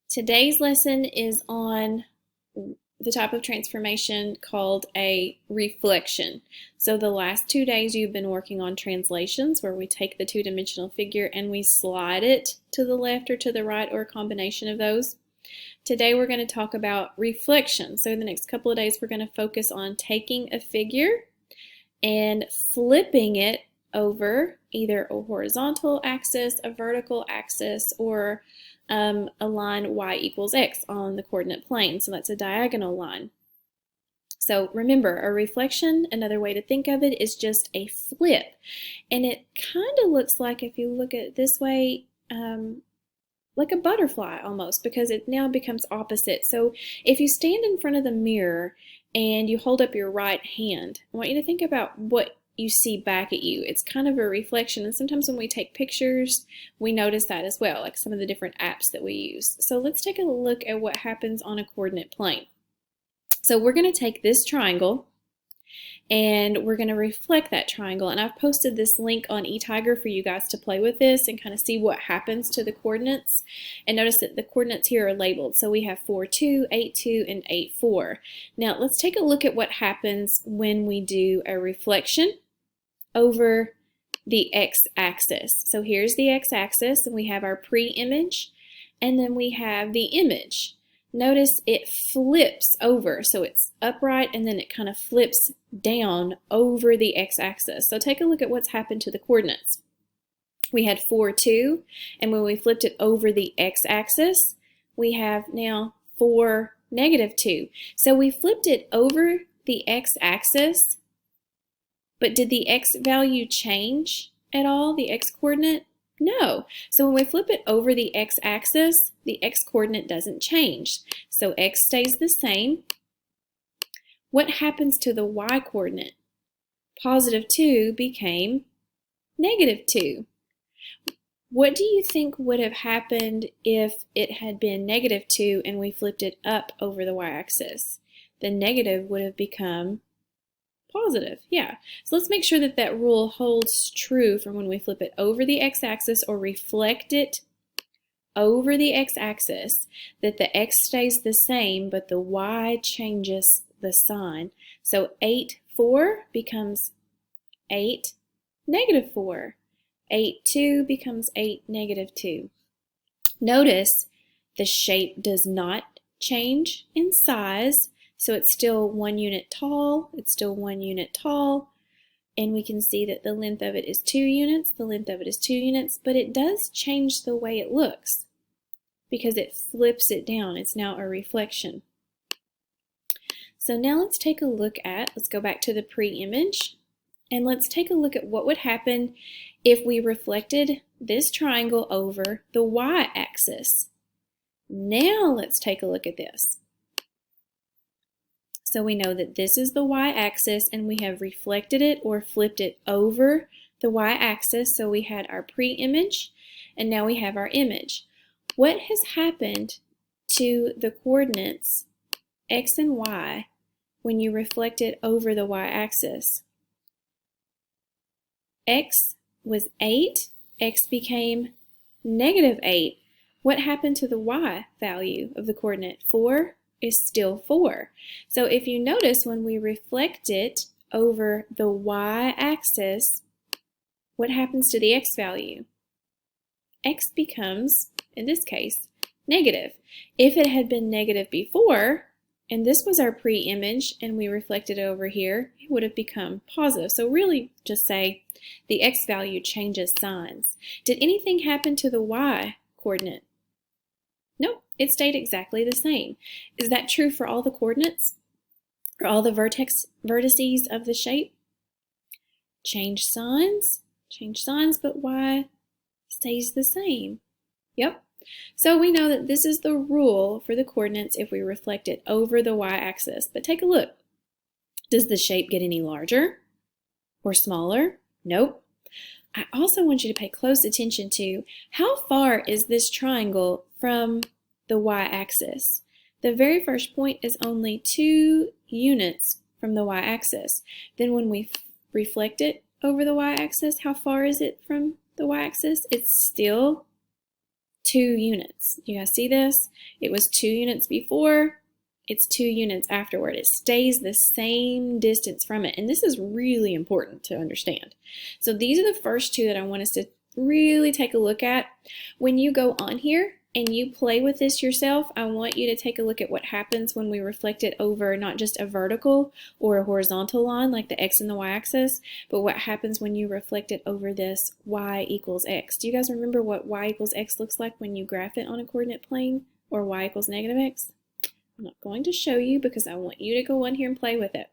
Today's lesson is on the type of transformation called a reflection. So the last 2 days you've been working on translations where we take the two-dimensional figure and we slide it to the left or to the right or a combination of those. Today we're going to talk about reflection. So in the next couple of days we're going to focus on taking a figure and flipping it over either a horizontal axis, a vertical axis, or a line y equals x on the coordinate plane. So that's a diagonal line. So remember, a reflection, another way to think of it, is just a flip. And it kind of looks like, if you look at it this way, like a butterfly almost, because it now becomes opposite. So if you stand in front of the mirror and you hold up your right hand, I want you to think about what you see back at you. It's kind of a reflection, and sometimes when we take pictures, we notice that as well, like some of the different apps that we use. So let's take a look at what happens on a coordinate plane. So we're going to take this triangle and we're going to reflect that triangle, and I've posted this link on eTiger for you guys to play with this and kind of see what happens to the coordinates. And notice that the coordinates here are labeled. So we have 4, 2, 8, 2, and 8, 4. Now let's take a look at what happens when we do a reflection over the x-axis. So here's the x-axis, and we have our pre-image, and then we have the image. Notice it flips over, so it's upright and then it kind of flips down over the x-axis. So take a look at what's happened to the coordinates. We had 4, 2, and when we flipped it over the x-axis, we have now 4, negative 2. So we flipped it over the x-axis, but did the x value change at all, the x coordinate? No. So when we flip it over the x-axis, the x-coordinate doesn't change. So x stays the same. What happens to the y-coordinate? Positive 2 became negative 2. What do you think would have happened if it had been negative 2 and we flipped it up over the y-axis? The negative would have become positive, yeah. So let's make sure that that rule holds true from when we flip it over the x-axis or reflect it over the x-axis, that the x stays the same, but the y changes the sign. So 8, 4 becomes 8, negative 4. 8, 2 becomes 8, negative 2. Notice the shape does not change in size. So it's still 1 unit tall, it's still 1 unit tall, and we can see that the length of it is 2 units, the length of it is 2 units, but it does change the way it looks because it flips it down. It's now a reflection. So now let's take a look at, let's go back to the pre-image, and let's take a look at what would happen if we reflected this triangle over the y-axis. Now let's take a look at this. So we know that this is the y-axis, and we have reflected it or flipped it over the y-axis. So we had our pre-image, and now we have our image. What has happened to the coordinates x and y when you reflect it over the y-axis? X was 8, x became negative 8. What happened to the y value of the coordinate? 4 is still 4. So if you notice, when we reflect it over the y-axis, what happens to the x value? X becomes, in this case, negative. If it had been negative before, and this was our pre-image, and we reflected it over here, it would have become positive. So really just say the x value changes signs. Did anything happen to the y coordinate? No, it stayed exactly the same. Is that true for all the coordinates? For all the vertices of the shape? Change signs, but y stays the same. Yep. So we know that this is the rule for the coordinates if we reflect it over the y-axis. But take a look. Does the shape get any larger or smaller? Nope. I also want you to pay close attention to how far is this triangle from the y-axis. The very first point is only 2 units from the y-axis. Then when we reflect it over the y-axis, how far is it from the y-axis? It's still 2 units. You guys see this? It was 2 units before, it's 2 units afterward. It stays the same distance from it, and this is really important to understand. So these are the first two that I want us to really take a look at. When you go on here and you play with this yourself, I want you to take a look at what happens when we reflect it over not just a vertical or a horizontal line like the x and the y-axis, but what happens when you reflect it over this y equals x. Do you guys remember what y equals x looks like when you graph it on a coordinate plane, or y equals negative x? I'm not going to show you because I want you to go on here and play with it.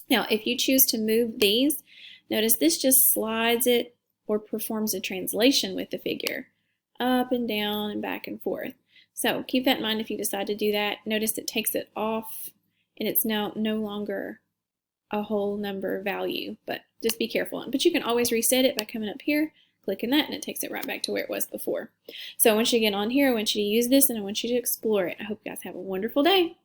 Now, if you choose to move these, notice this just slides it or performs a translation with the figure, up and down and back and forth. So keep that in mind if you decide to do that. Notice it takes it off and it's now no longer a whole number value, but just be careful. But you can always reset it by coming up here, clicking that, and it takes it right back to where it was before. So I want you to get on here, I want you to use this, and I want you to explore it. I hope you guys have a wonderful day.